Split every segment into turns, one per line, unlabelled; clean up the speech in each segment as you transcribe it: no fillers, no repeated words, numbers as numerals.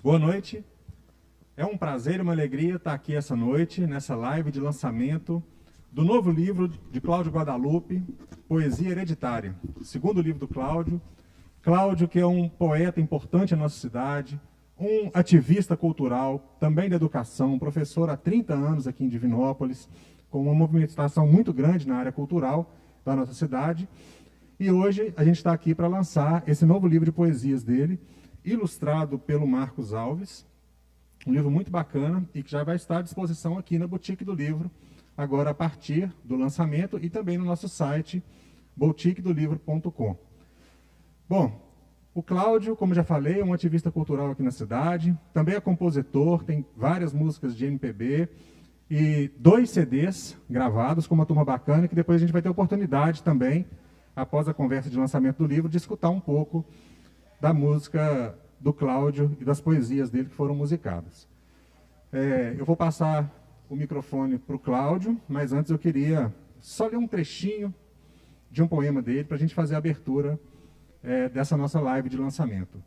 Boa noite. É um prazer e uma alegria estar aqui essa noite, nessa live de lançamento do novo livro de Cláudio Guadalupe, Poesia Hereditária. Segundo livro do Cláudio. Cláudio, que é um poeta importante na nossa cidade, um ativista cultural, também da educação, um professor há 30 anos aqui em Divinópolis, com uma movimentação muito grande na área cultural da nossa cidade. E hoje a gente está aqui para lançar esse novo livro de poesias dele, ilustrado pelo Marcos Alves, um livro muito bacana e que já vai estar à disposição aqui na Boutique do Livro, agora a partir do lançamento e também no nosso site, boutiquedolivro.com. Bom, o Cláudio, como já falei, é um ativista cultural aqui na cidade, também é compositor, tem várias músicas de MPB e 2 CDs gravados com uma turma bacana, que depois a gente vai ter oportunidade também, após a conversa de lançamento do livro, de escutar um pouco da música do Cláudio e das poesias dele que foram musicadas. Eu vou passar o microfone para o Cláudio, mas antes eu queria só ler um trechinho de um poema dele para a gente fazer a abertura dessa nossa live de lançamento.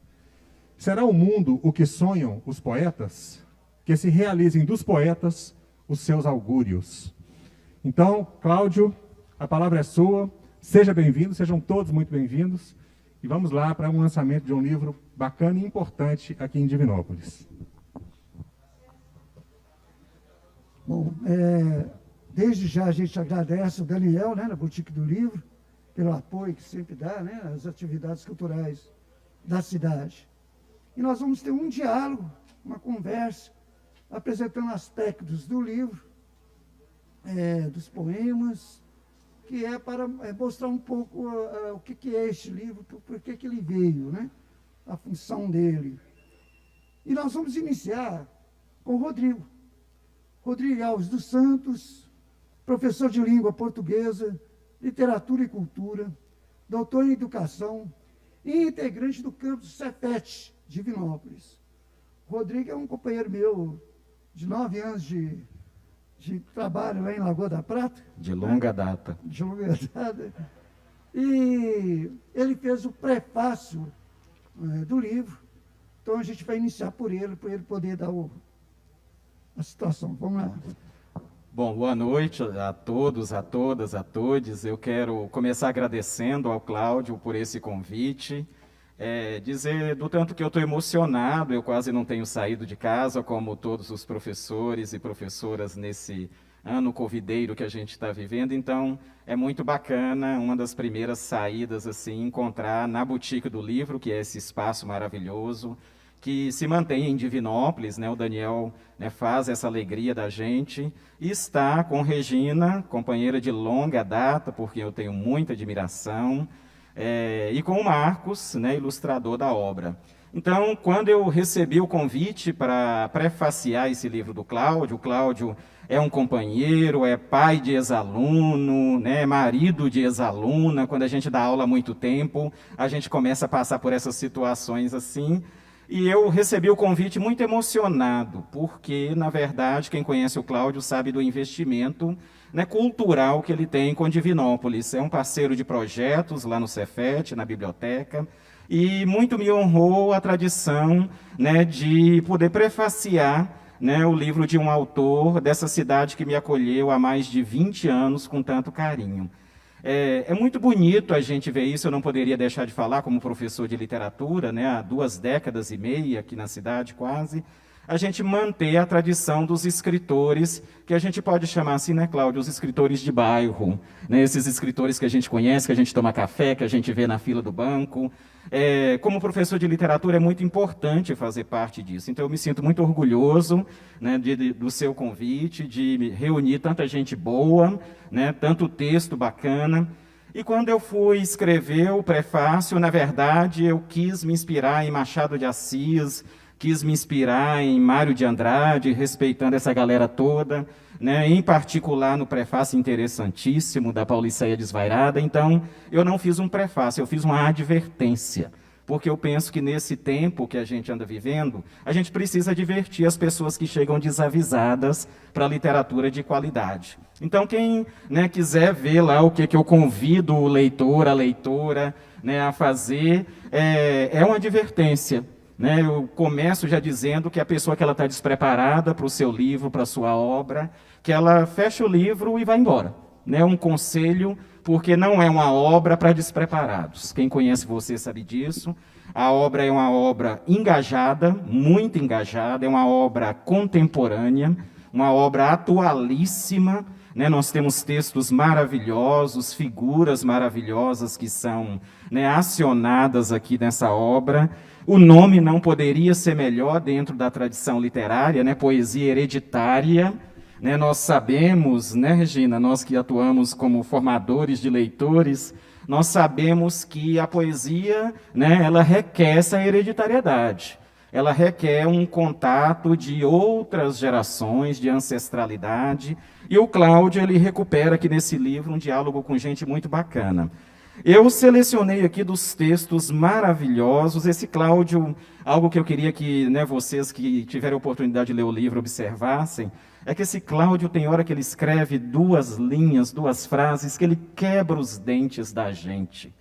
Será o mundo o que sonham os poetas? Que se realizem dos poetas os seus augúrios. Então, Cláudio, a palavra é sua, seja bem-vindo, sejam todos muito bem-vindos. E vamos lá para um lançamento de um livro bacana e importante aqui em Divinópolis.
Bom, desde já a gente agradece o Daniel, na Boutique do Livro, pelo apoio que sempre dá, às atividades culturais da cidade. E nós vamos ter um diálogo, uma conversa, apresentando aspectos do livro, dos poemas, que é para mostrar um pouco o que é este livro, por que ele veio, a função dele. E nós vamos iniciar com o Rodrigo Alves dos Santos, professor de língua portuguesa, literatura e cultura, doutor em educação e integrante do campus Cefet, Divinópolis. Rodrigo é um companheiro meu de 9 anos de trabalho lá em Lagoa da Prata.
De longa data.
De longa data. E ele fez o prefácio do livro. Então a gente vai iniciar por ele poder dar a situação. Vamos lá.
Bom, boa noite a todos, a todas, a todes. Eu quero começar agradecendo ao Cláudio por esse convite. Dizer do tanto que eu estou emocionado, eu quase não tenho saído de casa, como todos os professores e professoras nesse ano covideiro que a gente está vivendo, então é muito bacana, uma das primeiras saídas, assim, encontrar na Boutique do Livro, que é esse espaço maravilhoso, que se mantém em Divinópolis, o Daniel faz essa alegria da gente, e está com Regina, companheira de longa data, porque eu tenho muita admiração, e com o Marcos, ilustrador da obra. Então, quando eu recebi o convite para prefaciar esse livro do Cláudio, o Cláudio é um companheiro, é pai de ex-aluno, marido de ex-aluna. Quando a gente dá aula há muito tempo, a gente começa a passar por essas situações assim. E eu recebi o convite muito emocionado, porque, na verdade, quem conhece o Cláudio sabe do investimento cultural que ele tem com Divinópolis. É um parceiro de projetos lá no Cefet, na biblioteca, e muito me honrou a tradição de poder prefaciar o livro de um autor dessa cidade que me acolheu há mais de 20 anos com tanto carinho. É muito bonito a gente ver isso, eu não poderia deixar de falar como professor de literatura, há 2 décadas e meia aqui na cidade quase, a gente manter a tradição dos escritores, que a gente pode chamar assim, Cláudio, os escritores de bairro, esses escritores que a gente conhece, que a gente toma café, que a gente vê na fila do banco. Como professor de literatura é muito importante fazer parte disso, então eu me sinto muito orgulhoso do seu convite, de reunir tanta gente boa, tanto texto bacana. E quando eu fui escrever o prefácio, na verdade, eu quis me inspirar em Machado de Assis, quis me inspirar em Mário de Andrade, respeitando essa galera toda, em particular no prefácio interessantíssimo da Pauliceia Desvairada. Então, eu não fiz um prefácio, eu fiz uma advertência, porque eu penso que nesse tempo que a gente anda vivendo, a gente precisa divertir as pessoas que chegam desavisadas para a literatura de qualidade. Então, quem quiser ver lá o que eu convido o leitor, a leitora a fazer, é uma advertência. né? Eu começo já dizendo que a pessoa que ela está despreparada para o seu livro, para a sua obra, que ela fecha o livro e vai embora. Né? Um conselho, porque não é uma obra para despreparados. Quem conhece você sabe disso. A obra é uma obra engajada, muito engajada, é uma obra contemporânea, uma obra atualíssima, né? Nós temos textos maravilhosos, figuras maravilhosas que são, né, acionadas aqui nessa obra. O nome não poderia ser melhor dentro da tradição literária, né? Poesia hereditária. Né? Nós sabemos, né, Regina, nós que atuamos como formadores de leitores, nós sabemos que a poesia, né, ela requer essa hereditariedade. Ela requer um contato de outras gerações, de ancestralidade. E o Cláudio, ele recupera aqui nesse livro um diálogo com gente muito bacana. Eu selecionei aqui dos textos maravilhosos. Esse Cláudio, algo que eu queria que, né, vocês que tiverem a oportunidade de ler o livro observassem, é que esse Cláudio tem hora que ele escreve 2 linhas, 2 frases, que ele quebra os dentes da gente.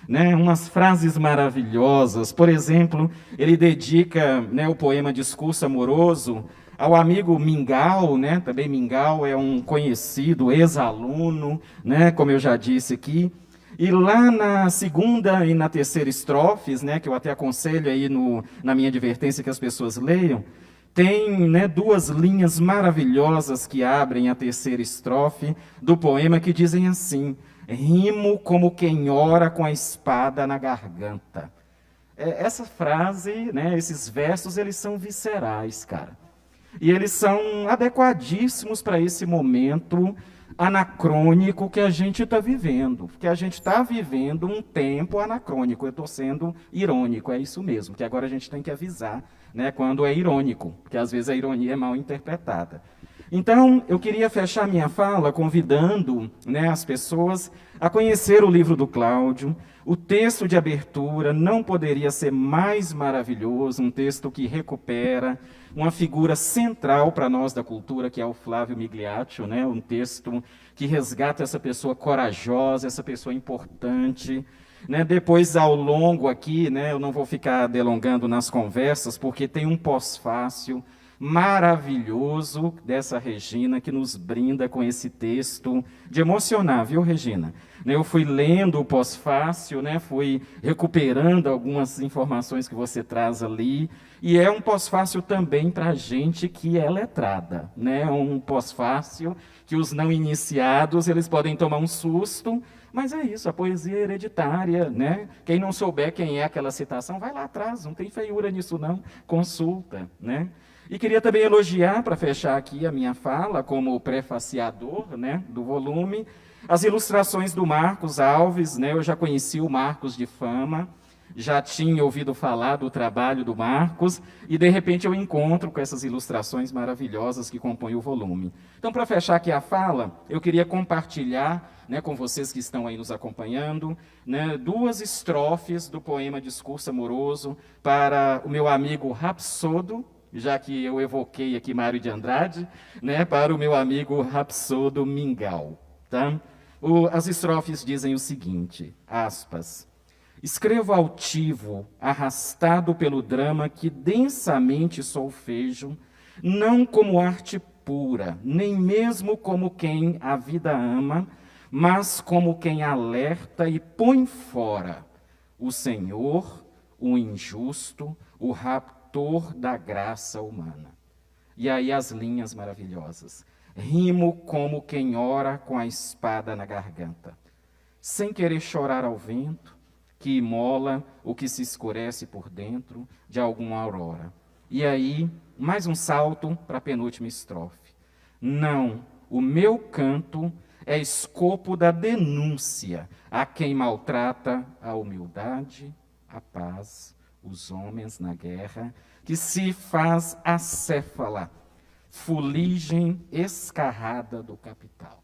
Né, umas frases maravilhosas. Por exemplo, ele dedica, né, o poema Discurso Amoroso ao amigo Mingau, né, também Mingau é um conhecido ex-aluno, né, como eu já disse aqui. E lá na segunda e na terceira estrofes, né, que eu até aconselho aí na minha advertência que as pessoas leiam, tem, né, 2 linhas maravilhosas que abrem a terceira estrofe do poema que dizem assim: rimo como quem ora com a espada na garganta. Essa frase, né, esses versos, eles são viscerais, cara. E eles são adequadíssimos para esse momento anacrônico que a gente está vivendo. Porque a gente está vivendo um tempo anacrônico. Eu estou sendo irônico, é isso mesmo. Que agora a gente tem que avisar, né, quando é irônico. Porque às vezes a ironia é mal interpretada. Então, eu queria fechar minha fala convidando, né, as pessoas a conhecer o livro do Cláudio. O texto de abertura não poderia ser mais maravilhoso, um texto que recupera uma figura central para nós da cultura, que é o Flávio Migliaccio, né, um texto que resgata essa pessoa corajosa, essa pessoa importante. Né, depois, ao longo aqui, né, eu não vou ficar delongando nas conversas, porque tem um pós-fácil maravilhoso dessa Regina, que nos brinda com esse texto de emocionar, viu, Regina? Eu fui lendo o pós-fácil, né, fui recuperando algumas informações que você traz ali, e é um pós-fácil também para a gente que é letrada, né, um pós-fácil que os não iniciados, eles podem tomar um susto, mas é isso, a poesia é hereditária, né? Quem não souber quem é aquela citação, vai lá atrás, não tem feiura nisso não, consulta, né? E queria também elogiar, para fechar aqui a minha fala, como prefaciador, né, do volume, as ilustrações do Marcos Alves, né? Eu já conheci o Marcos de fama, já tinha ouvido falar do trabalho do Marcos, e de repente eu encontro com essas ilustrações maravilhosas que compõem o volume. Então, para fechar aqui a fala, eu queria compartilhar, né, com vocês que estão aí nos acompanhando, né, 2 estrofes do poema Discurso Amoroso para o meu amigo Rapsodo, já que eu evoquei aqui Mário de Andrade, né, para o meu amigo Rapsodo Mingau. Tá? As estrofes dizem o seguinte, aspas: escrevo altivo, arrastado pelo drama que densamente solfejo, não como arte pura, nem mesmo como quem a vida ama, mas como quem alerta e põe fora o Senhor, o injusto, o raptor da graça humana. E aí as linhas maravilhosas. Rimo como quem ora com a espada na garganta, sem querer chorar ao vento, que imola o que se escurece por dentro de alguma aurora. E aí, mais um salto para a penúltima estrofe. Não, o meu canto é escopo da denúncia a quem maltrata a humildade, a paz, os homens na guerra, que se faz acéfala, fuligem escarrada do capital.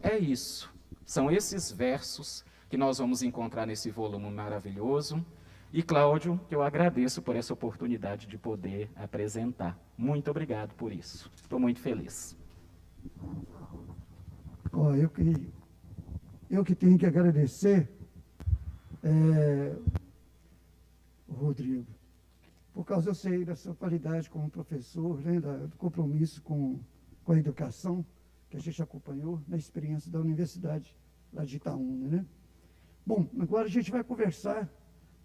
É isso, são esses versos que nós vamos encontrar nesse volume maravilhoso. E, Cláudio, eu agradeço por essa oportunidade de poder apresentar. Muito obrigado por isso. Estou muito feliz.
Ó, eu que tenho que agradecer, Rodrigo, por causa, eu sei, da sua qualidade como professor, né, do compromisso com a educação, que a gente acompanhou na experiência da universidade lá de Itaúna, né? Bom, agora a gente vai conversar,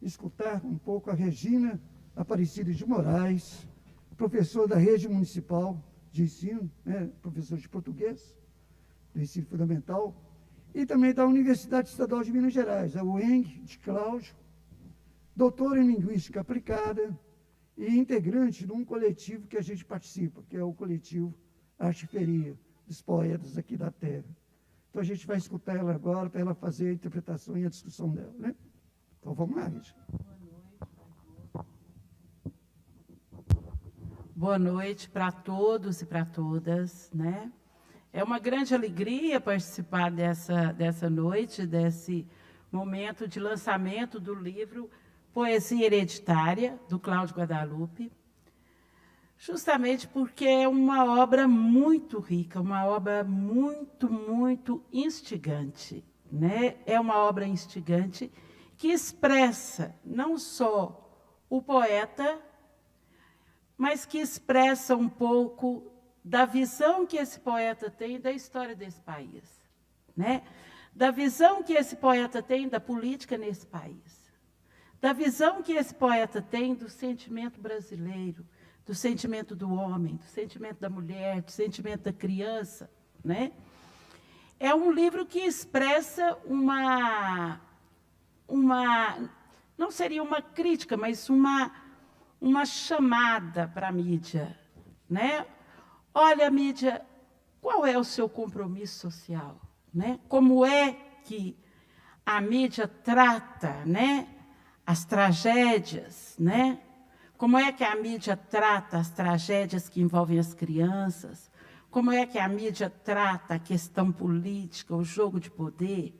escutar um pouco a Regina Aparecida de Moraes, professora da rede municipal de ensino, né, professor de português, do ensino fundamental, e também da Universidade Estadual de Minas Gerais, a UENG, de Cláudio, doutora em Linguística Aplicada e integrante de um coletivo que a gente participa, que é o coletivo Arteferia, dos poetas aqui da terra. Então, a gente vai escutar ela agora para ela fazer a interpretação e a discussão dela, né? Então, vamos lá, Regina.
Boa noite para todos e para todas, né? É uma grande alegria participar dessa noite, desse momento de lançamento do livro Poesia Hereditária, do Cláudio Guadalupe, justamente porque é uma obra muito rica, uma obra muito, muito instigante, né? É uma obra instigante que expressa não só o poeta, mas que expressa um pouco da visão que esse poeta tem da história desse país, né? Da visão que esse poeta tem da política nesse país, da visão que esse poeta tem do sentimento brasileiro, do sentimento do homem, do sentimento da mulher, do sentimento da criança, né? É um livro que expressa não seria uma crítica, mas uma chamada para a mídia, né? Olha, mídia, qual é o seu compromisso social, né? Como é que a mídia trata, né, as tragédias, né? Como é que a mídia trata as tragédias que envolvem as crianças? Como é que a mídia trata a questão política, o jogo de poder?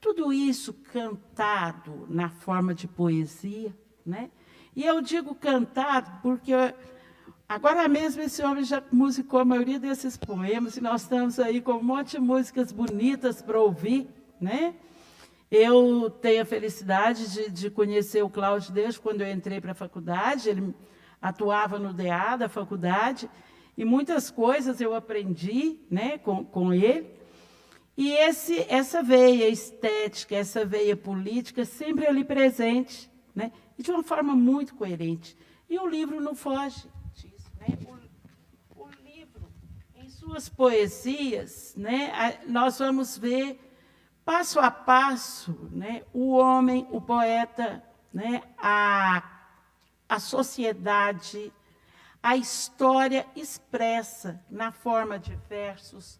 Tudo isso cantado na forma de poesia, né? E eu digo cantado porque agora mesmo esse homem já musicou a maioria desses poemas e nós estamos aí com um monte de músicas bonitas para ouvir, né? Eu tenho a felicidade de conhecer o Cláudio desde quando eu entrei para a faculdade. Ele atuava no DA da faculdade e muitas coisas eu aprendi, né, com ele. E essa veia estética, essa veia política sempre ali presente, né, e de uma forma muito coerente. E o livro não foge disso, né? O livro, em suas poesias, né, nós vamos ver passo a passo, né, o homem, o poeta, né, a sociedade, a história expressa na forma de versos,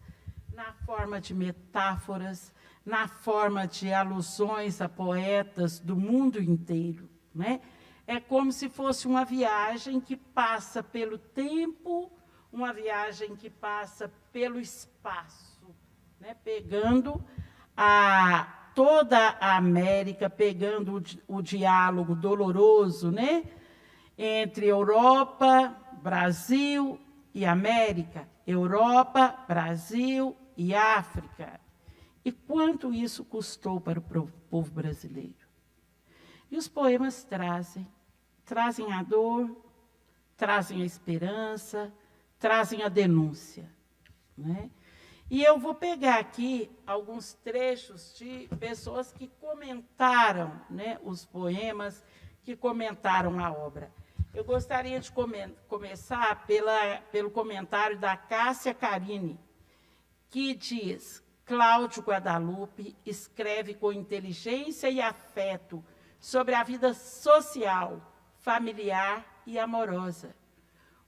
na forma de metáforas, na forma de alusões a poetas do mundo inteiro, né? É como se fosse uma viagem que passa pelo tempo, uma viagem que passa pelo espaço, né, pegando toda a América, pegando o diálogo doloroso, né, entre Europa, Brasil e América, Europa, Brasil e África. E quanto isso custou para o povo brasileiro? E os poemas trazem a dor, trazem a esperança, trazem a denúncia, né? E eu vou pegar aqui alguns trechos de pessoas que comentaram, né, os poemas, que comentaram a obra. Eu gostaria de começar pelo comentário da Cássia Carini, que diz: Cláudio Guadalupe escreve com inteligência e afeto sobre a vida social, familiar e amorosa.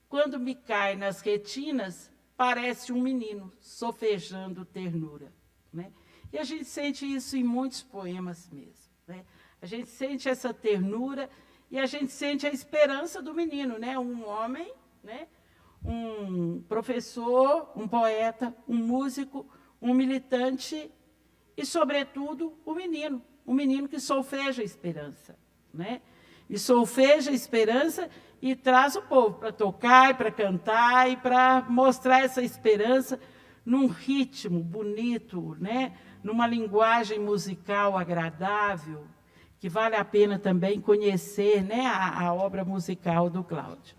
Quando me cai nas retinas, parece um menino sofejando ternura, né? E a gente sente isso em muitos poemas mesmo, né? A gente sente essa ternura e a gente sente a esperança do menino, né? Um homem, né? Um professor, um poeta, um músico, um militante e, sobretudo, o menino que solfeja a esperança, né? E solfeja a esperança e traz o povo para tocar, e para cantar, e para mostrar essa esperança num ritmo bonito, né? Numa linguagem musical agradável, que vale a pena também conhecer, né, a obra musical do Cláudio.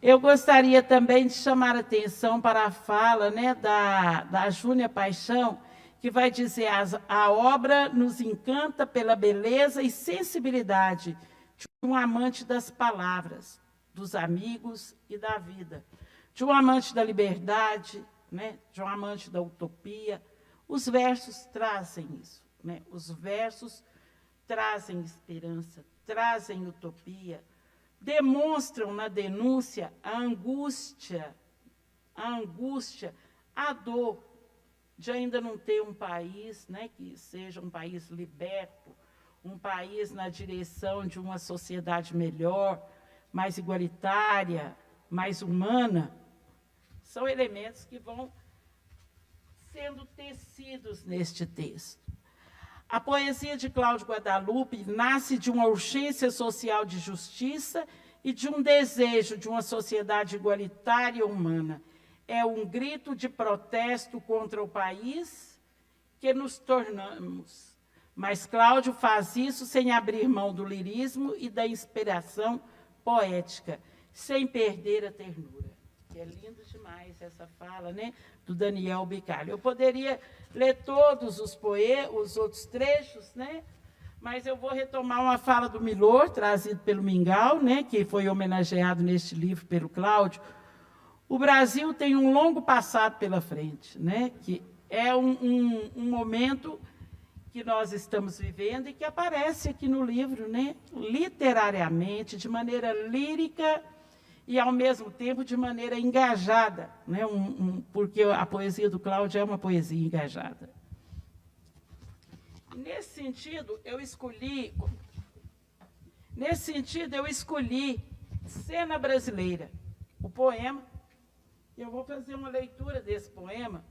Eu gostaria também de chamar a atenção para a fala, né, da Júnia Paixão, que vai dizer: a obra nos encanta pela beleza e sensibilidade de um amante das palavras, dos amigos e da vida, de um amante da liberdade, né, de um amante da utopia. Os versos trazem isso, né? Os versos trazem esperança, trazem utopia, demonstram na denúncia a angústia, a dor de ainda não ter um país, né, que seja um país liberto, um país na direção de uma sociedade melhor, mais igualitária, mais humana. São elementos que vão sendo tecidos neste texto. A poesia de Cláudio Guadalupe nasce de uma urgência social de justiça e de um desejo de uma sociedade igualitária e humana. É um grito de protesto contra o país que nos tornamos. Mas Cláudio faz isso sem abrir mão do lirismo e da inspiração poética, sem perder a ternura. É lindo demais essa fala, né, do Daniel Bicalho. Eu poderia ler todos os outros trechos, né, mas eu vou retomar uma fala do Milor, trazido pelo Mingau, né, que foi homenageado neste livro pelo Cláudio. O Brasil tem um longo passado pela frente, né, que é um momento que nós estamos vivendo e que aparece aqui no livro, né, literariamente, de maneira lírica e, ao mesmo tempo, de maneira engajada, né, porque a poesia do Cláudio é uma poesia engajada. Nesse sentido, eu escolhi Cena Brasileira, o poema. Eu vou fazer uma leitura desse poema,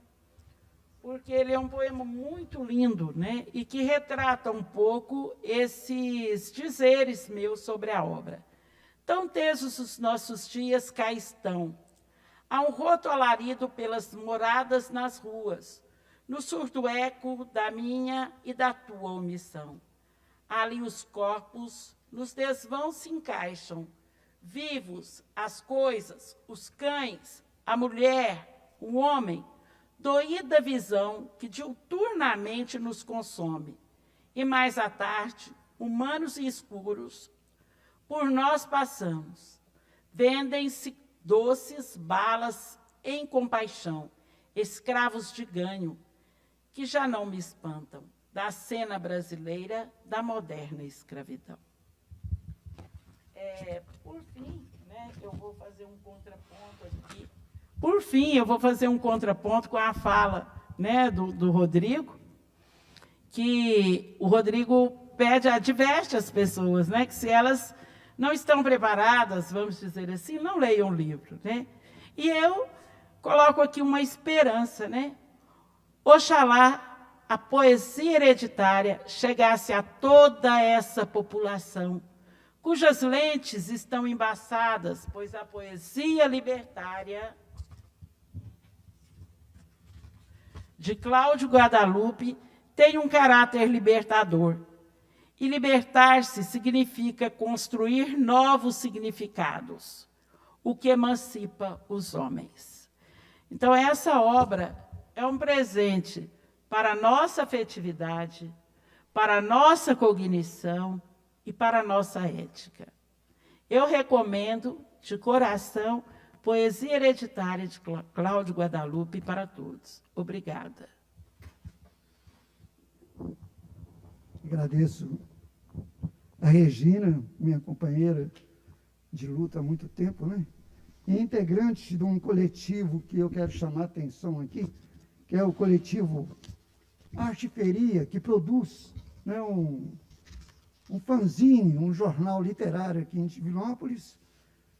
porque ele é um poema muito lindo, né, e que retrata um pouco esses dizeres meus sobre a obra. Tão tesos os nossos dias cá estão, há um roto alarido pelas moradas nas ruas, no surdo eco da minha e da tua omissão. Ali os corpos nos desvãos se encaixam, vivos as coisas, os cães, a mulher, o homem, doída visão que diuturnamente nos consome. E mais à tarde, humanos e escuros, por nós passamos. Vendem-se doces balas em compaixão, escravos de ganho, que já não me espantam, da cena brasileira da moderna escravidão. Por fim, né, eu vou fazer um contraponto aqui. Por fim, eu vou fazer um contraponto com a fala, né, do Rodrigo, que o Rodrigo adverte as pessoas, né, que se elas não estão preparadas, vamos dizer assim, não leiam o livro, né? E eu coloco aqui uma esperança, né? Oxalá a poesia hereditária chegasse a toda essa população, cujas lentes estão embaçadas, pois a poesia libertária de Cláudio Guadalupe tem um caráter libertador. E libertar-se significa construir novos significados, o que emancipa os homens. Então, essa obra é um presente para a nossa afetividade, para a nossa cognição e para a nossa ética. Eu recomendo, de coração, Poesia Hereditária de Cláudio Guadalupe para todos. Obrigada.
Agradeço a Regina, minha companheira de luta há muito tempo, né? E integrante de um coletivo que eu quero chamar a atenção aqui, que é o coletivo Arteferia, que produz, né, um fanzine, um jornal literário aqui em Divinópolis,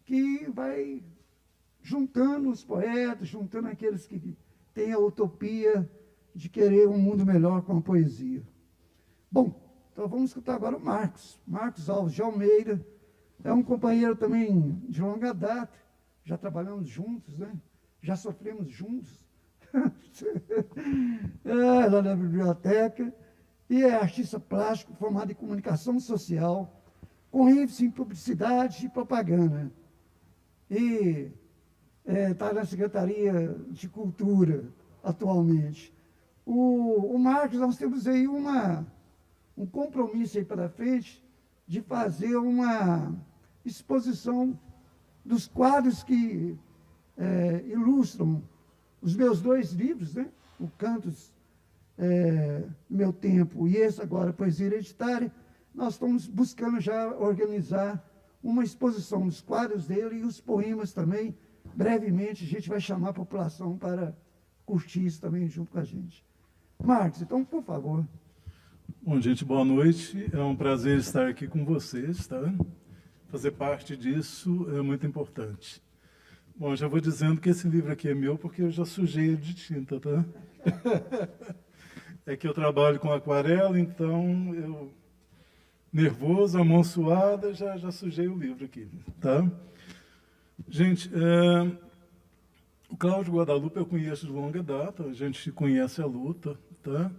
que vai juntando os poetas, juntando aqueles que têm a utopia de querer um mundo melhor com a poesia. Bom, então vamos escutar agora o Marcos Alves de Almeida. É um companheiro também de longa data, já trabalhamos juntos, né? Já sofremos juntos, lá na biblioteca, e é artista plástico formado em comunicação social, com ênfase em publicidade e propaganda. E está na Secretaria de Cultura atualmente. O Marcos, nós temos aí um compromisso aí para frente de fazer uma exposição dos quadros que ilustram os meus 2 livros, né? O Cantos Meu Tempo e esse agora, Poesia Hereditária. Nós estamos buscando já organizar uma exposição dos quadros dele e os poemas também. Brevemente, a gente vai chamar a população para curtir isso também junto com a gente. Marcos, então, por favor.
Bom, gente, boa noite. É um prazer estar aqui com vocês, tá? Fazer parte disso é muito importante. Bom, já vou dizendo que esse livro aqui é meu porque eu já sujei ele de tinta, tá? É que eu trabalho com aquarela, então eu, nervoso, a mão suada, já sujei o livro aqui, tá? Gente, o Cláudio Guadalupe eu conheço de longa data, a gente conhece a luta, tá?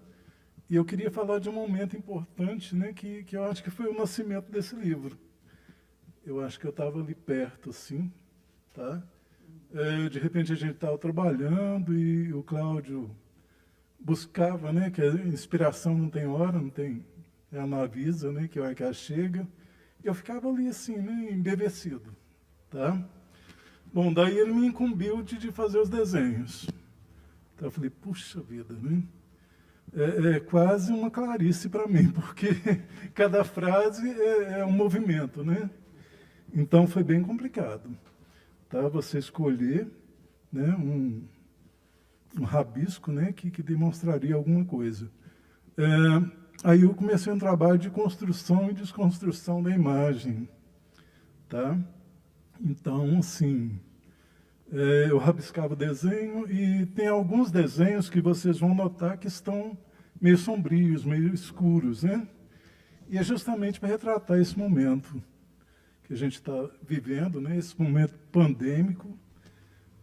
E eu queria falar de um momento importante, né, que eu acho que foi o nascimento desse livro. Eu acho que eu estava ali perto, assim, tá? De repente a gente estava trabalhando e o Cláudio buscava, né, que a inspiração não tem hora, ela não avisa, né, que a hora que ela chega. Eu ficava ali assim, né, embevecido, tá? Bom, daí ele me incumbiu de fazer os desenhos. Então eu falei, puxa vida, né? É quase uma Clarice para mim, porque cada frase é um movimento, né? Então foi bem complicado, tá? Você escolher, né, um rabisco, né, que demonstraria alguma coisa. Aí eu comecei um trabalho de construção e desconstrução da imagem, tá? Então, assim, eu rabiscava o desenho e tem alguns desenhos que vocês vão notar que estão meio sombrios, meio escuros, né? E é justamente para retratar esse momento que a gente está vivendo, né? Esse momento pandêmico,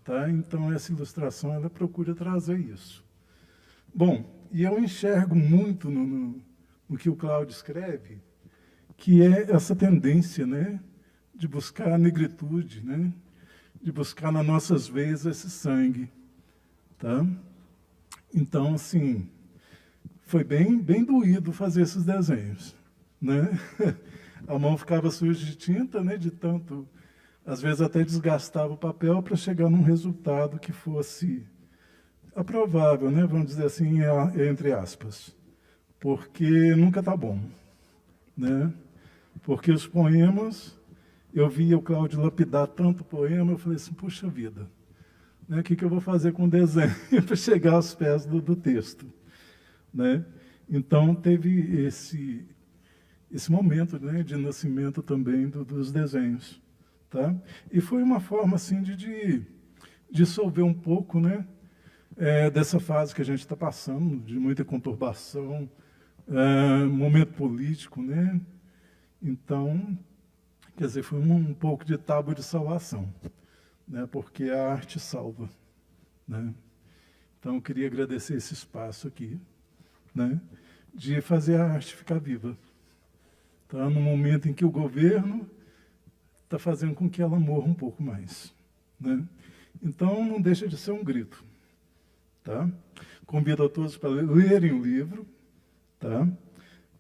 tá? Então, essa ilustração, ela procura trazer isso. Bom, e eu enxergo muito no que o Cláudio escreve, que é essa tendência, né, de buscar a negritude, né, de buscar nas nossas veias esse sangue, tá? Então, assim, foi bem doído fazer esses desenhos, né? A mão ficava suja de tinta, né, de tanto, às vezes até desgastava o papel para chegar num resultado que fosse aprovável, né, vamos dizer assim, entre aspas, porque nunca está bom, né? Porque os poemas, eu via o Cláudio lapidar tanto poema, eu falei assim, puxa vida, né, o que eu vou fazer com o desenho para chegar aos pés do texto, né? Então, teve esse momento, né, de nascimento também dos desenhos, tá? E foi uma forma, assim, de dissolver um pouco, né, dessa fase que a gente está passando, de muita conturbação, momento político, né? Então, quer dizer, foi um pouco de tábua de salvação, né? Porque a arte salva, né? Então, eu queria agradecer esse espaço aqui, né? De fazer a arte ficar viva, tá? No momento em que o governo está fazendo com que ela morra um pouco mais, né? Então, não deixa de ser um grito, tá? Convido a todos para lerem o livro, tá?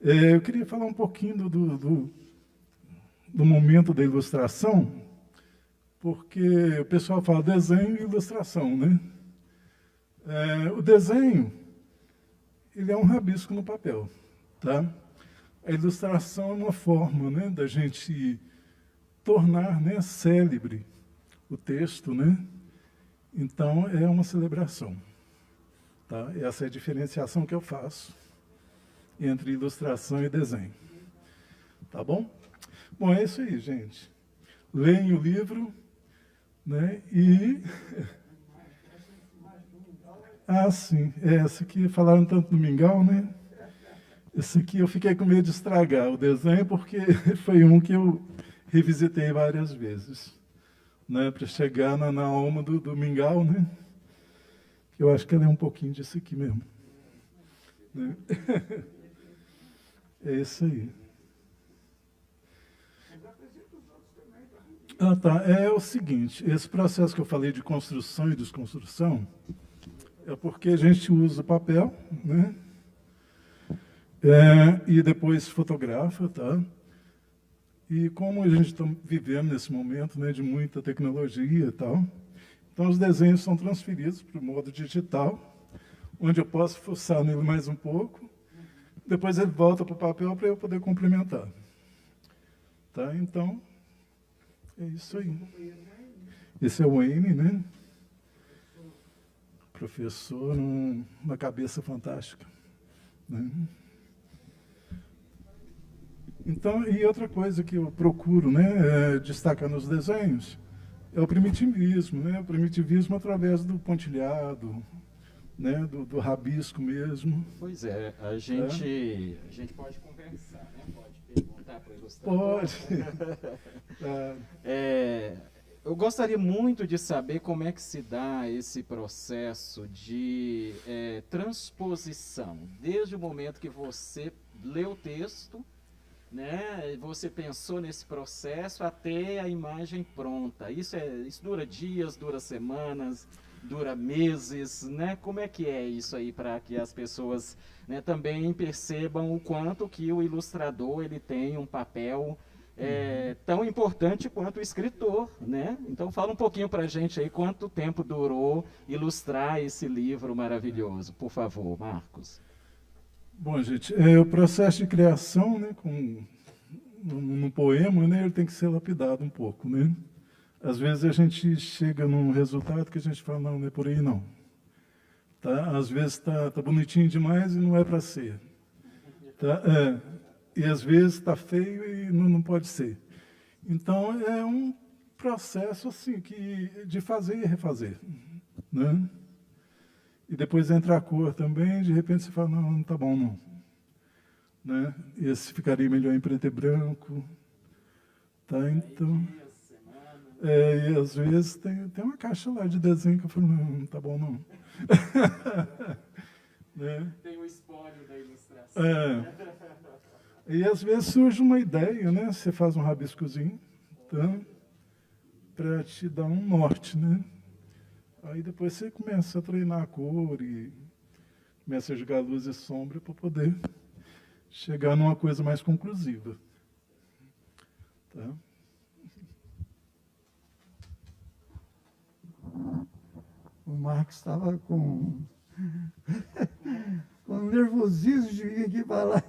Eu queria falar um pouquinho do momento da ilustração, porque o pessoal fala desenho e ilustração, né? O desenho, ele é um rabisco no papel, tá? A ilustração é uma forma, né, da gente tornar, né, célebre o texto, né? Então, é uma celebração, tá? Essa é a diferenciação que eu faço entre ilustração e desenho, tá bom? Bom, é isso aí, gente. Leem o livro, né, e... Ah, sim, essa aqui, falaram tanto do mingau, né? Esse aqui eu fiquei com medo de estragar o desenho, porque foi um que eu revisitei várias vezes, né, para chegar na alma do mingau, né? Eu acho que ela é um pouquinho disso aqui mesmo, né? É isso aí. Ah, tá. É o seguinte, esse processo que eu falei de construção e desconstrução é porque a gente usa papel, né? E depois fotografa, tá? E como a gente está vivendo nesse momento, né, de muita tecnologia e tal, então os desenhos são transferidos para o modo digital, onde eu posso forçar nele mais um pouco, depois ele volta para o papel para eu poder complementar. Tá? Então, é isso aí. Esse é o Wayne, né? Professor, uma cabeça fantástica. Né? Então, e outra coisa que eu procuro, né, destacar nos desenhos é o primitivismo, né? O primitivismo através do pontilhado, né, do rabisco mesmo.
Pois é, a gente pode conversar, né? Pode perguntar para o ilustrador.
Pode.
Eu gostaria muito de saber como é que se dá esse processo de transposição, desde o momento que você lê o texto, né, você pensou nesse processo até a imagem pronta. Isso dura dias, dura semanas, dura meses, né? Como é que é isso aí para que as pessoas, né, também percebam o quanto que o ilustrador ele tem um papel tão importante quanto o escritor, né? Então fala um pouquinho para a gente aí quanto tempo durou ilustrar esse livro maravilhoso, por favor, Marcos.
Bom, gente, o processo de criação, né, num poema, né, ele tem que ser lapidado um pouco, né? Às vezes a gente chega num resultado que a gente fala, não é por aí não. Tá? Às vezes tá bonitinho demais e não é para ser. Tá? E às vezes está feio e não pode ser. Então é um processo assim de fazer e refazer, né? E depois entra a cor também, de repente você fala, não tá bom não. Né? Esse ficaria melhor em preto e branco. Tá? Então, e às vezes tem uma caixa lá de desenho que eu falo, não tá bom não. Né?
Tem o espólio da ilustração.
E às vezes surge uma ideia, né? Você faz um rabiscozinho, tá? Para te dar um norte, né? Aí depois você começa a treinar a cor e começa a jogar luz e sombra para poder chegar numa coisa mais conclusiva. Tá?
O Marcos estava com nervosismo de vir aqui falar.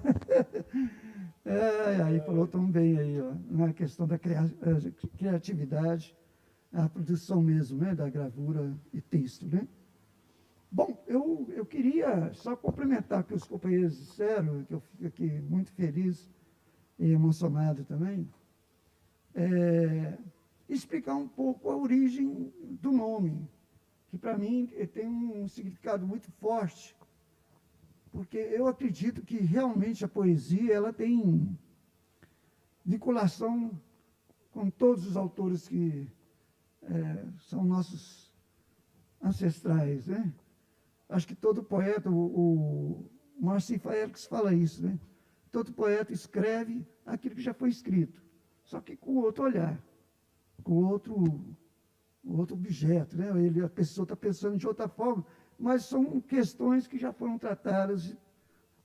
Aí falou tão bem aí, ó, na questão da criatividade, a produção mesmo, né, da gravura e texto, né? Bom, eu queria só complementar o que os companheiros disseram, que eu fico aqui muito feliz e emocionado também, explicar um pouco a origem do nome, que para mim tem um significado muito forte, porque eu acredito que realmente a poesia ela tem vinculação com todos os autores que são nossos ancestrais, né? Acho que todo poeta, o Marci Félix fala isso, né? Todo poeta escreve aquilo que já foi escrito, só que com outro olhar, com outro objeto, né? A pessoa está pensando de outra forma, mas são questões que já foram tratadas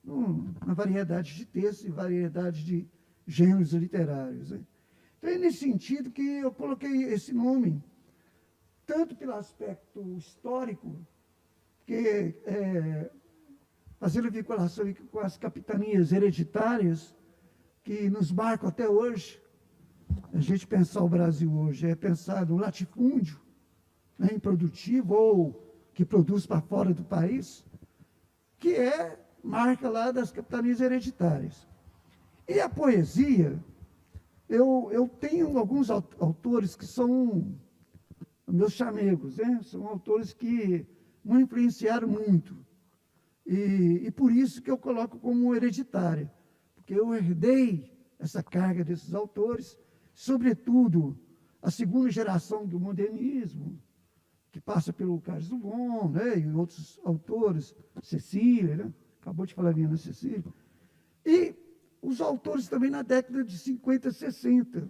na variedade de textos e variedade de gêneros literários, né? Então, é nesse sentido que eu coloquei esse nome, tanto pelo aspecto histórico, que fazendo vinculação com as capitanias hereditárias que nos marcam até hoje. A gente pensar o Brasil hoje é pensar no latifúndio, né, improdutivo ou que produz para fora do país, que é marca lá das capitanias hereditárias. E a poesia, eu tenho alguns autores que são meus chamegos, né? São autores que me influenciaram muito. E por isso que eu coloco como hereditária, porque eu herdei essa carga desses autores, sobretudo a segunda geração do modernismo, que passa pelo Carlos Drummond, né? E outros autores, Cecília, né? Acabou de falar a minha Cecília. E os autores também na década de 50, 60,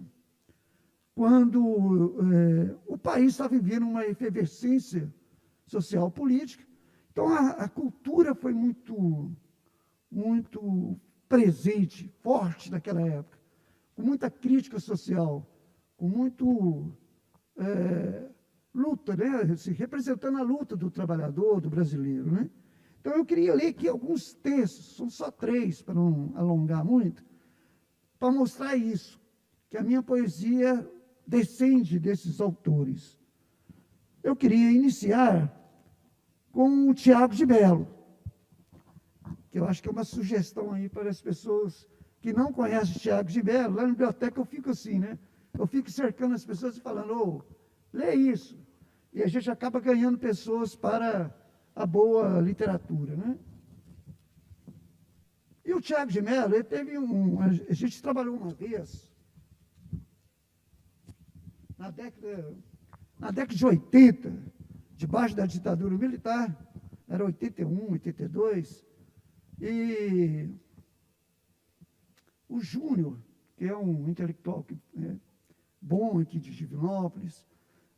quando o país está vivendo uma efervescência social política. Então, a cultura foi muito presente, forte naquela época, com muita crítica social, com muito luta, né? Representando a luta do trabalhador, do brasileiro, né? Então, eu queria ler aqui alguns textos, são só 3, para não alongar muito, para mostrar isso, que a minha poesia descende desses autores. Eu queria iniciar com o Tiago de Mello, que eu acho que é uma sugestão aí para as pessoas que não conhecem Tiago de Mello. Lá na biblioteca eu fico assim, né? Eu fico cercando as pessoas e falando, lê isso. E a gente acaba ganhando pessoas para a boa literatura, né? E o Tiago de Mello, ele teve a gente trabalhou uma vez, na década de 80, debaixo da ditadura militar, era 81, 82, e o Júnior, que é um intelectual bom aqui de Divinópolis,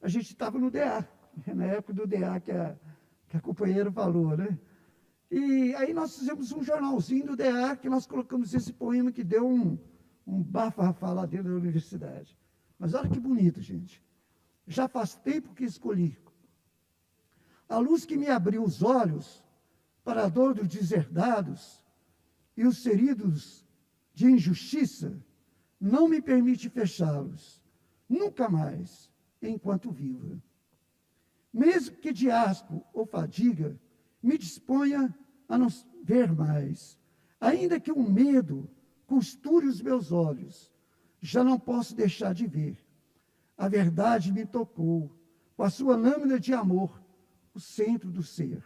a gente estava no DA, na época do DA que a companheira falou, né? E aí nós fizemos um jornalzinho do DA, que nós colocamos esse poema que deu um bafafá lá dentro da universidade. Mas olha que bonito, gente. Já faz tempo que escolhi a luz que me abriu os olhos para a dor dos deserdados e os feridos de injustiça, não me permite fechá-los, nunca mais, enquanto viva. Mesmo que de asco ou fadiga me disponha a não ver mais, ainda que o medo costure os meus olhos, já não posso deixar de ver. A verdade me tocou, com a sua lâmina de amor, o centro do ser.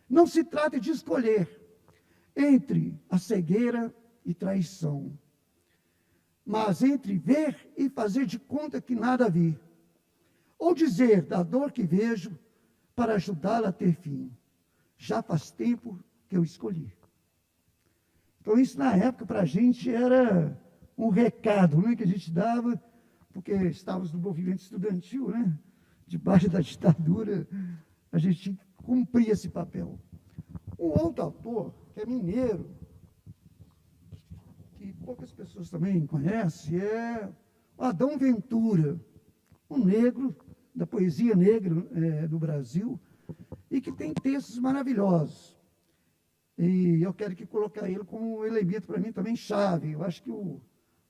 Não se trata de escolher entre a cegueira e traição, mas entre ver e fazer de conta que nada vi, ou dizer da dor que vejo para ajudá-la a ter fim. Já faz tempo que eu escolhi. Então, isso na época para a gente era um recado, né, que a gente dava, porque estávamos no movimento estudantil, né, debaixo da ditadura, a gente tinha que cumprir esse papel. Um outro autor, que é mineiro, que poucas pessoas também conhecem, é o Adão Ventura, um negro, da poesia negra do Brasil, e que tem textos maravilhosos. E eu quero colocar ele como um elemento, para mim, também chave. Eu acho que o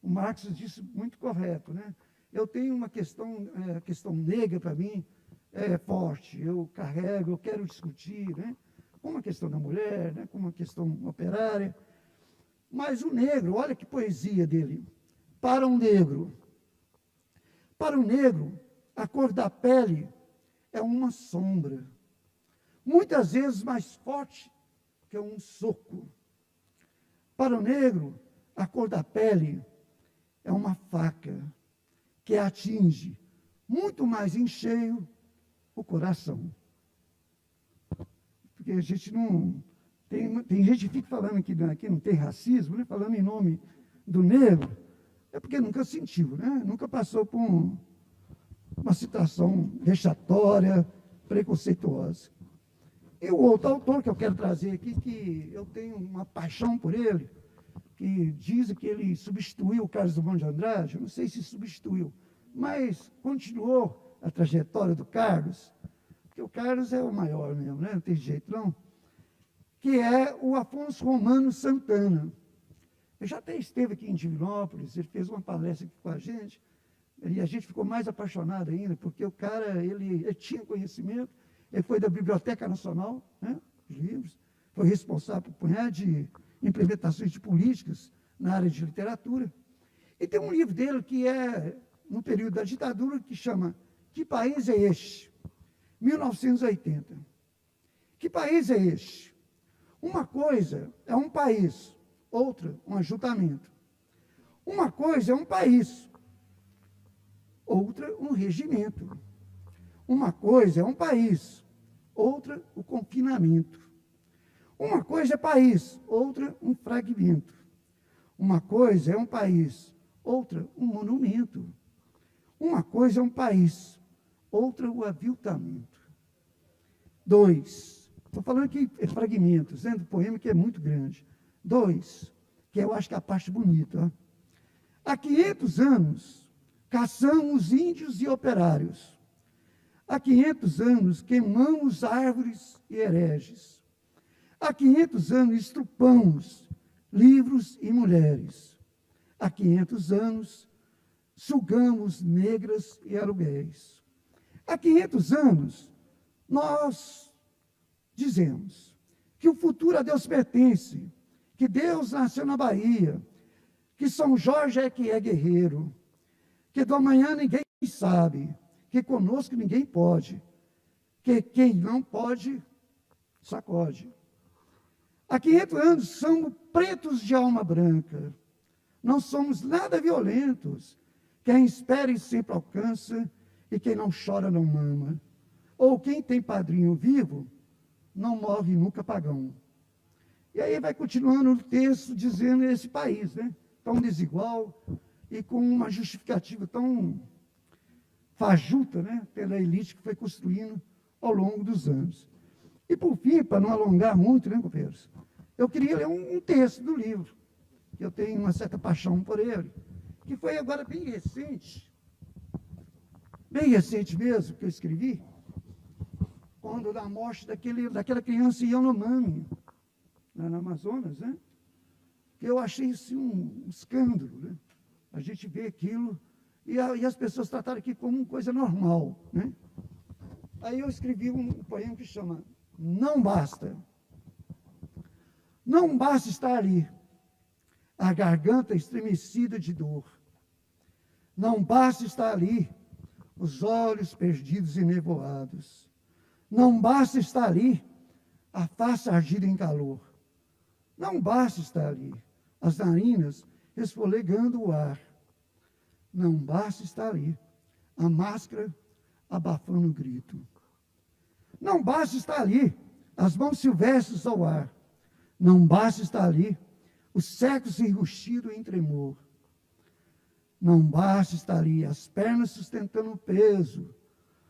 Marx disse muito correto, né? Eu tenho uma questão, a questão negra, para mim, é forte. Eu carrego, eu quero discutir, né? Como a questão da mulher, né? Como a questão operária. Mas o negro, olha que poesia dele. Para um negro, a cor da pele é uma sombra, muitas vezes mais forte que um soco. Para o negro, a cor da pele é uma faca que atinge muito mais em cheio o coração. Porque a gente não... Tem gente que fica falando aqui não tem racismo, né? Falando em nome do negro, é porque nunca sentiu, né? Nunca passou por uma situação vexatória, preconceituosa. E o outro autor que eu quero trazer aqui, que eu tenho uma paixão por ele, que dizem que ele substituiu o Carlos Drummond de Andrade, eu não sei se substituiu, mas continuou a trajetória do Carlos, porque o Carlos é o maior mesmo, né? Não tem jeito não, que é o Afonso Romano Santana. Ele já até esteve aqui em Divinópolis, ele fez uma palestra aqui com a gente, e a gente ficou mais apaixonado ainda, porque o cara, ele tinha conhecimento, ele foi da Biblioteca Nacional, né, os livros, foi responsável por um punhado de implementações de políticas na área de literatura. E tem um livro dele que é, no período da ditadura, que chama Que País é Este? 1980. Que país é este? Uma coisa é um país, outra um ajuntamento. Uma coisa é um país, outra um regimento. Uma coisa é um país, outra o confinamento. Uma coisa é país, outra um fragmento. Uma coisa é um país, outra um monumento. Uma coisa é um país, outra o aviltamento. 2, estou falando aqui fragmentos, do poema que é muito grande. 2, que eu acho que é a parte bonita. Ó. Há 500 anos, caçamos índios e operários. Há 500 anos, queimamos árvores e hereges. Há 500 anos, estrupamos livros e mulheres. Há 500 anos, sugamos negras e aluguéis. Há 500 anos, nós dizemos que o futuro a Deus pertence, que Deus nasceu na Bahia, que São Jorge é que é guerreiro, que do amanhã ninguém sabe, que conosco ninguém pode, que quem não pode, sacode. Há 500 anos somos pretos de alma branca, não somos nada violentos, quem espera e sempre alcança, e quem não chora não mama. Ou quem tem padrinho vivo, não morre nunca pagão. E aí vai continuando o texto dizendo esse país, né? Tão desigual e com uma justificativa tão fajuta, né? Pela elite que foi construindo ao longo dos anos. E por fim, para não alongar muito, né, companheiros? Eu queria ler um texto do livro, que eu tenho uma certa paixão por ele, que foi agora bem recente mesmo, que eu escrevi, quando da morte daquela criança Yanomami, lá no Amazonas, né? Que eu achei isso um escândalo, né? A gente vê aquilo e as pessoas trataram aquilo como uma coisa normal, né? Aí eu escrevi um poema que chama Não Basta. Não basta estar ali, a garganta estremecida de dor. Não basta estar ali, os olhos perdidos e nevoados. Não basta estar ali, a face ardida em calor. Não basta estar ali, as narinas esfolegando o ar. Não basta estar ali, a máscara abafando o grito. Não basta estar ali, as mãos silvestres ao ar. Não basta estar ali, os séculos enrustidos em tremor. Não basta estar ali, as pernas sustentando o peso.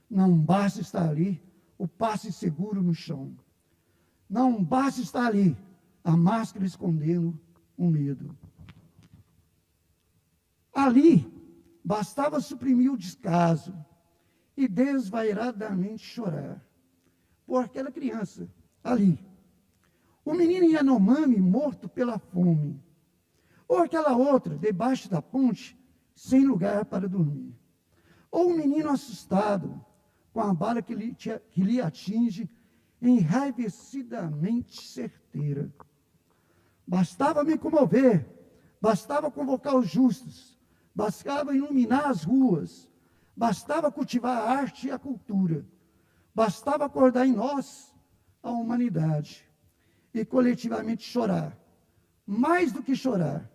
Não basta estar ali, o passo inseguro no chão. Não basta estar ali, a máscara escondendo o medo. Ali, bastava suprimir o descaso e desvairadamente chorar por aquela criança ali. O menino Yanomami morto pela fome. Ou aquela outra, debaixo da ponte, sem lugar para dormir. Ou um menino assustado, com a bala que lhe atinge, enraivecidamente certeira. Bastava me comover, bastava convocar os justos, bastava iluminar as ruas, bastava cultivar a arte e a cultura, bastava acordar em nós a humanidade e coletivamente chorar. Mais do que chorar,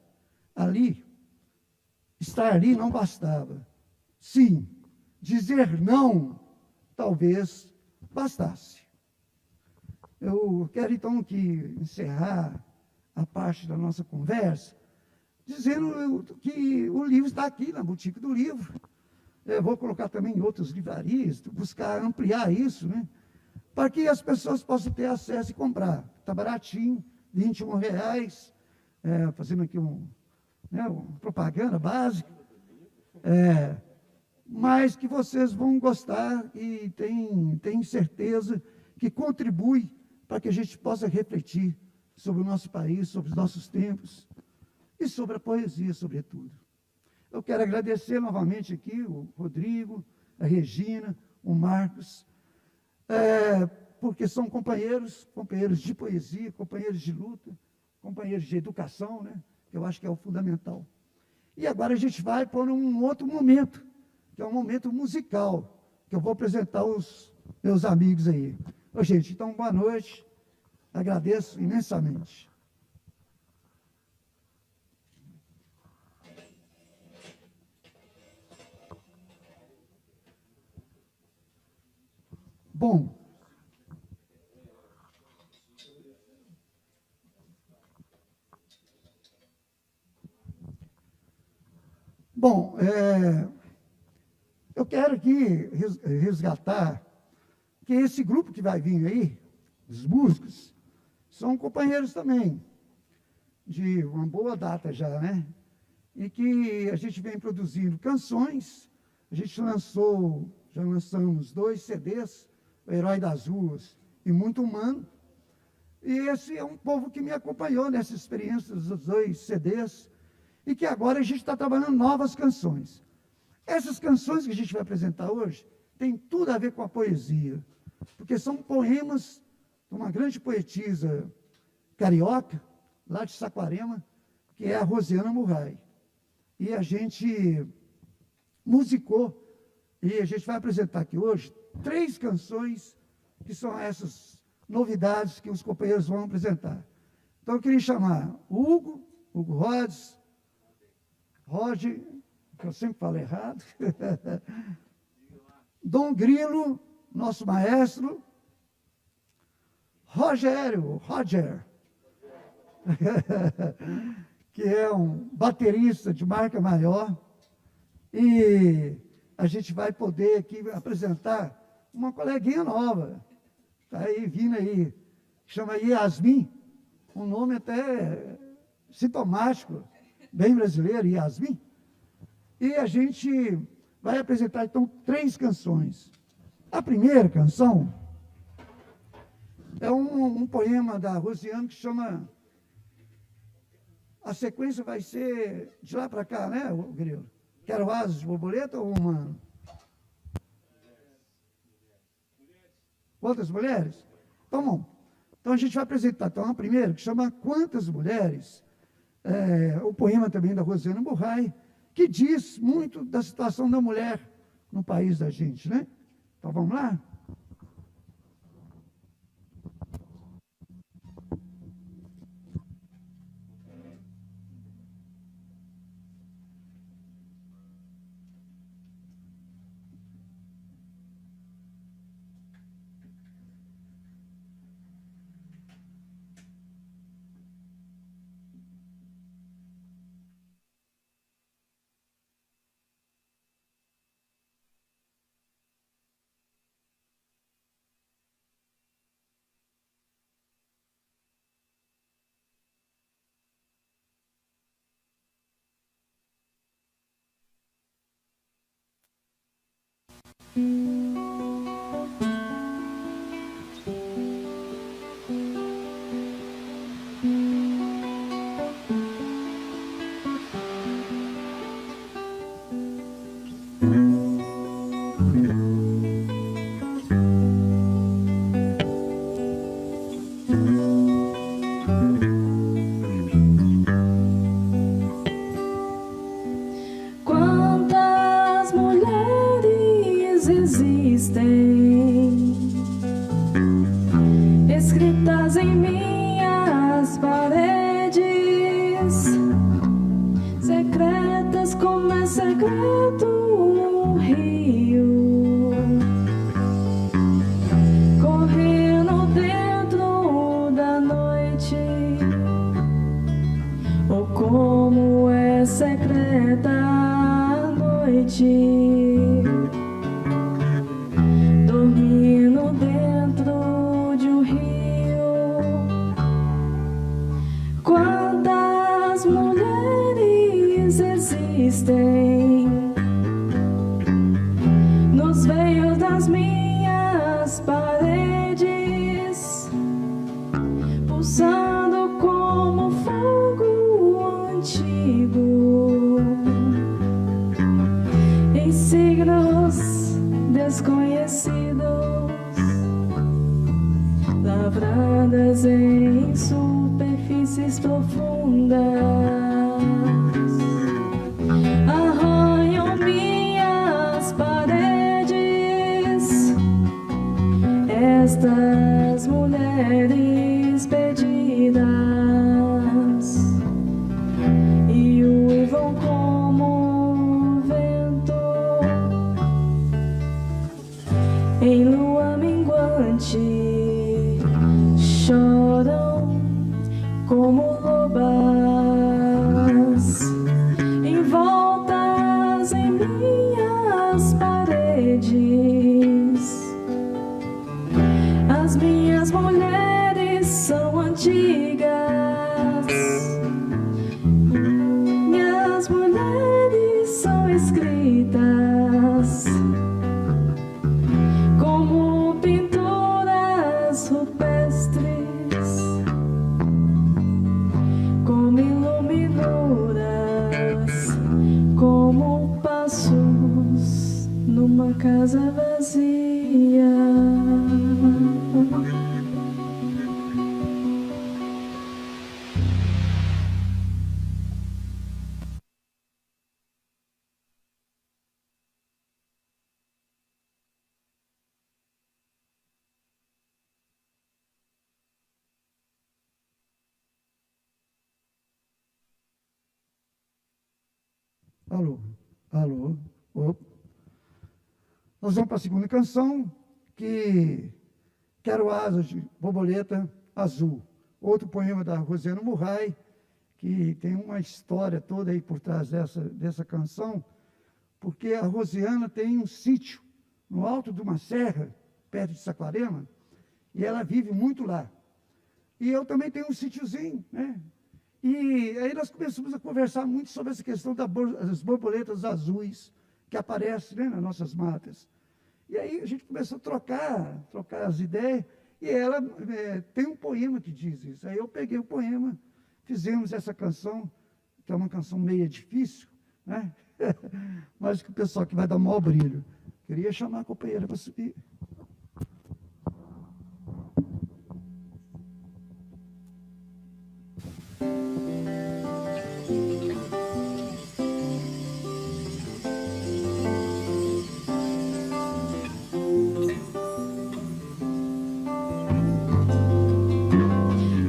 ali, estar ali não bastava. Sim, dizer não, talvez bastasse. Eu quero então encerrar a parte da nossa conversa, dizendo que o livro está aqui na Boutique do Livro. Eu vou colocar também em outras livrarias, buscar ampliar isso, né? Para que as pessoas possam ter acesso e comprar. Está baratinho, R$21, fazendo aqui uma propaganda básica. Mas que vocês vão gostar e tem certeza que contribui para que a gente possa refletir sobre o nosso país, sobre os nossos tempos e sobre a poesia, sobretudo. Eu quero agradecer novamente aqui o Rodrigo, a Regina, o Marcos, porque são companheiros de poesia, companheiros de luta, companheiros de educação, né? Que eu acho que é o fundamental. E agora a gente vai para um outro momento, que é um momento musical, que eu vou apresentar os meus amigos aí. Ô, gente, então, boa noite, agradeço imensamente. Bom, Bom, eu quero aqui resgatar que esse grupo que vai vir aí, os músicos, são companheiros também, de uma boa data já, né? E que a gente vem produzindo canções, a gente já lançamos 2 CDs, O Herói das Ruas e Muito Humano, e esse é um povo que me acompanhou nessa experiência dos 2 CDs, e que agora a gente está trabalhando novas canções. Essas canções que a gente vai apresentar hoje têm tudo a ver com a poesia, porque são poemas de uma grande poetisa carioca, lá de Saquarema, que é a Rosiana Murray. E a gente musicou, e a gente vai apresentar aqui hoje 3 canções, que são essas novidades que os companheiros vão apresentar. Então, eu queria chamar Hugo Rhodes, Roger, que eu sempre falo errado, Dom Grilo, nosso maestro, Roger, que é um baterista de marca maior, e a gente vai poder aqui apresentar uma coleguinha nova, está aí, vindo aí, chama Yasmin, um nome até sintomático, bem brasileiro, Yasmin. E a gente vai apresentar, então, 3 canções. A primeira canção é um poema da Rosiana que chama... A sequência vai ser de lá para cá, né, Grilo? Quero asas de borboleta ou uma... Quantas mulheres? Então, bom. Então, a gente vai apresentar, então, a primeira, que chama Quantas Mulheres? O poema também da Rosiana Murray, que diz muito da situação da mulher no país da gente, né? Então, vamos lá?
Quantas mulheres existem escritas em minhas paredes, secretas como é secreto um rio, correndo dentro da noite, ou como é secreta a noite, dormindo dentro de um rio. Quantas mulheres existem nos veios das minhas paredes, pulsando como fogo antigo, em signos desconhecidos, lavradas em superfícies profundas, arranham minhas paredes, estas mulheres perdidas, e uivam como vento em lua minguante, choram como lobas paredes. As minhas mulheres são antigas. Minhas mulheres são escritas como pinturas rupestres, como iluminadoras, como passos numa casa vazia.
Alô, alô, opa. Nós vamos para a segunda canção, que Quero Asas de Borboleta Azul. Outro poema da Rosiana Murray, que tem uma história toda aí por trás dessa canção, porque a Rosiana tem um sítio no alto de uma serra, perto de Saquarema, e ela vive muito lá. E eu também tenho um sítiozinho, né? E aí nós começamos a conversar muito sobre essa questão das borboletas azuis que aparecem, né, nas nossas matas. E aí a gente começou a trocar as ideias, e ela tem um poema que diz isso. Aí eu peguei o poema, fizemos essa canção, que é uma canção meio difícil, né? Mas que o pessoal que vai dar maior brilho. Queria chamar a companheira para subir.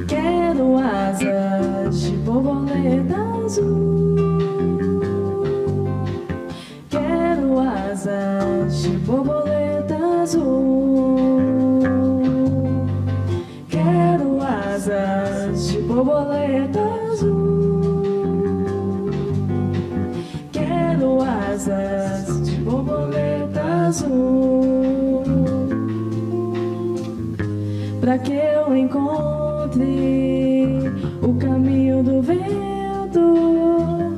Quero asas de borboleta azul. Quero asas de borboleta azul. Quero asas de borboleta azul. Quero asas de borboleta azul. Para que eu encontre o caminho do vento,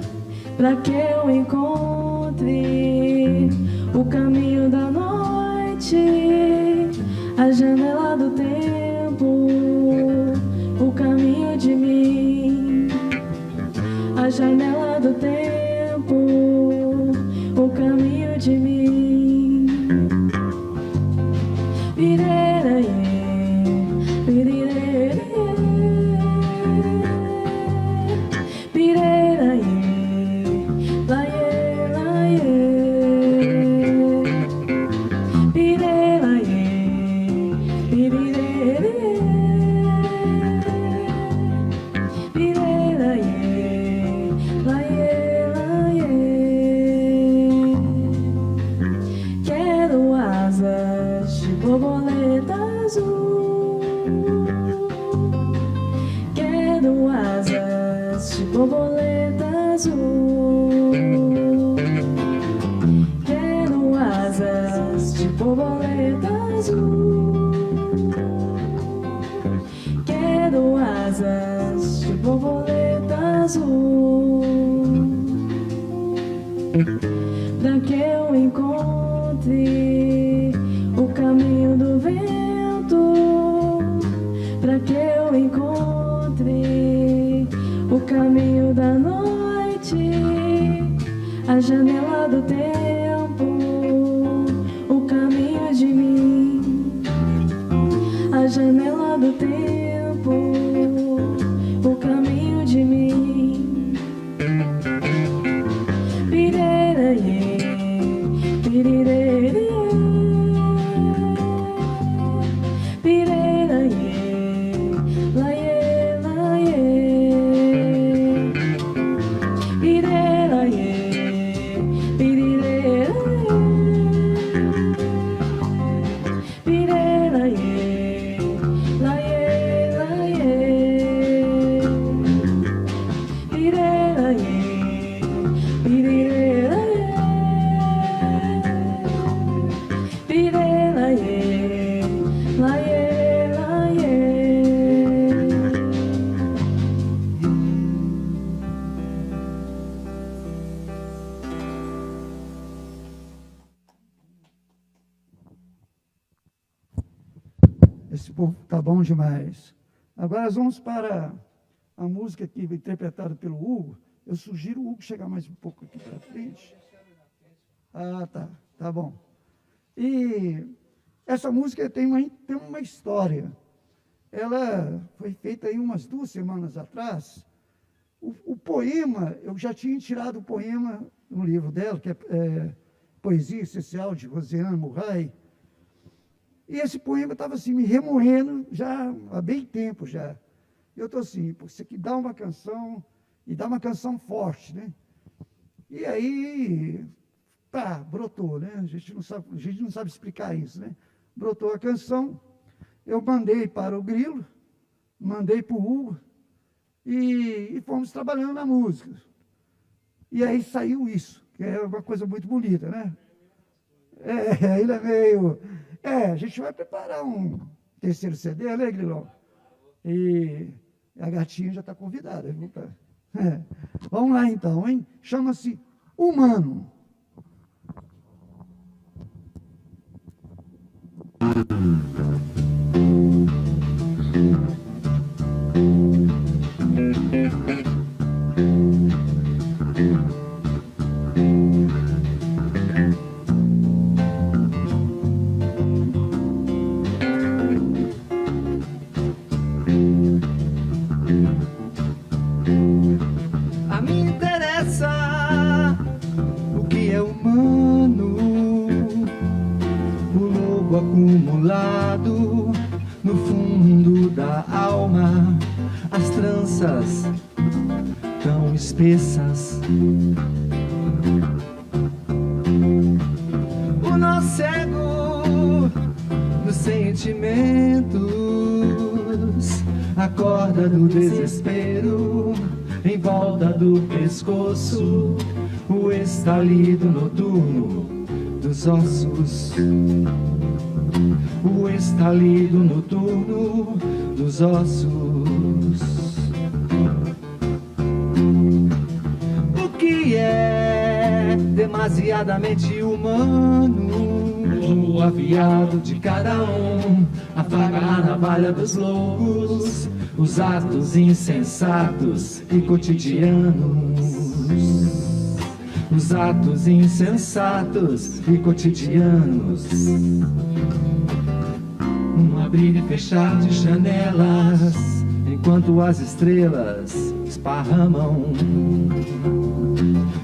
para que eu encontre o caminho da noite, a janela do tempo, o caminho de mim, a janela do tempo, o caminho de mim. Pireraie, pireraie, pireraie, laie, laie. Pireraie, pireraie, pireraie, laie, laie. Quero asas de borboleta azul. Quero asas de borboleta azul. Quero asas de borboleta azul. Quero asas de borboleta azul. Para que eu encontre o caminho do vento, para que eu encontre o caminho da noite, a janela do tempo, o caminho de mim, a janela do tempo, o caminho de mim. Pireraie, pireraie, pireraie, laie, laie. Pireraie, pireraie, pireraie, laie,
Esse povo tá bom demais. Agora nós vamos para a música que foi interpretada pelo Hugo. Eu sugiro o Hugo chegar mais um pouco aqui para frente. Ah, tá bom. E essa música tem uma história. Ela foi feita aí umas 2 semanas atrás. O poema, eu já tinha tirado o poema no livro dela, que é Poesia Essencial, de Rosiane Murray. E esse poema estava assim, me remoendo já há bem tempo já. Eu estou assim, pô, isso aqui dá uma canção, e dá uma canção forte, né? E aí, brotou, né? A gente não sabe explicar isso, né? Brotou a canção, eu mandei para o Grilo, mandei para o Hugo, e fomos trabalhando na música. E aí saiu isso, que é uma coisa muito bonita, né? Ele é meio... a gente vai preparar um terceiro CD, né, Grilão? E a gatinha já está convidada, viu? Vamos lá, então, hein? Chama-se Humano.
A mim interessa o que é humano, o lobo acumulado no fundo da alma, as tranças tão espessas. O nó cego dos sentimentos, a corda do desespero em volta do pescoço, o estalido noturno dos ossos, o estalido noturno dos ossos. O que é demasiadamente humano, o afiado de cada afaga a navalha dos loucos, os atos insensatos e cotidianos, os atos insensatos e cotidianos, um abrir e fechar de janelas, enquanto as estrelas esparramam,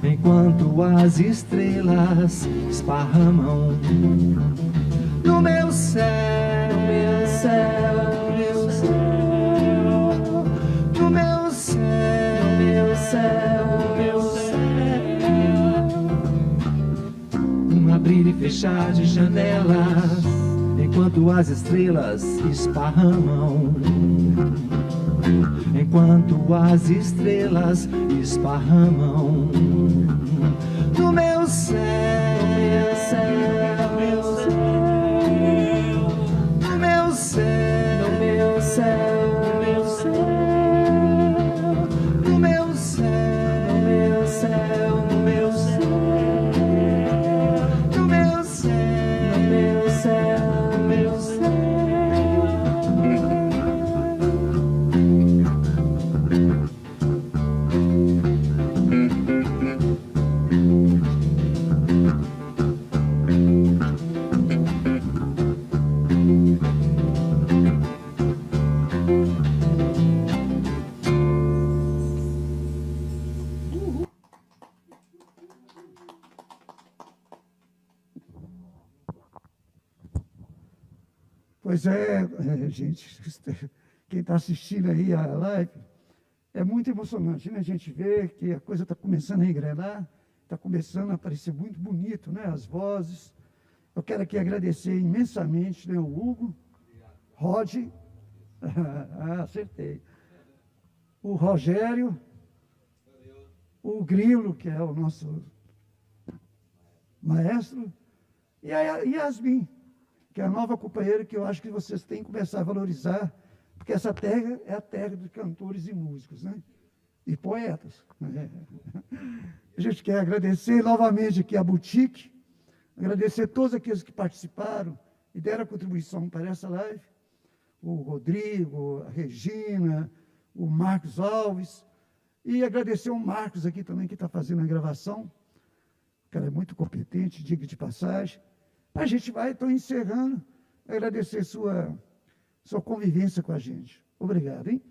enquanto as estrelas esparramam no meu céu, no meu céu, no meu céu, no meu céu, no meu céu, no meu céu. Um abrir e fechar de janelas, enquanto as estrelas esparramam, enquanto as estrelas esparramam no meu céu, no meu céu, no meu céu, no meu céu, no meu céu, no meu céu, no meu céu, no meu céu, no meu céu, no meu céu, no meu céu.
Pois gente, quem está assistindo aí a live, é muito emocionante, né? A gente vê que a coisa está começando a engrenar, está começando a aparecer muito bonito, né? As vozes. Eu quero aqui agradecer imensamente, né, o Hugo, Rod, acertei, o Rogério, o Grilo, que é o nosso maestro, e a Yasmin, que é a nova companheira que eu acho que vocês têm que começar a valorizar, porque essa terra é a terra de cantores e músicos, né? E poetas. A gente quer agradecer novamente aqui a Boutique, agradecer a todos aqueles que participaram e deram a contribuição para essa live. o Rodrigo, a Regina, o Marcos Alves, e agradecer ao Marcos aqui também, que está fazendo a gravação. O cara é muito competente, diga de passagem. A gente vai, estou encerrando, agradecer sua convivência com a gente. Obrigado, hein?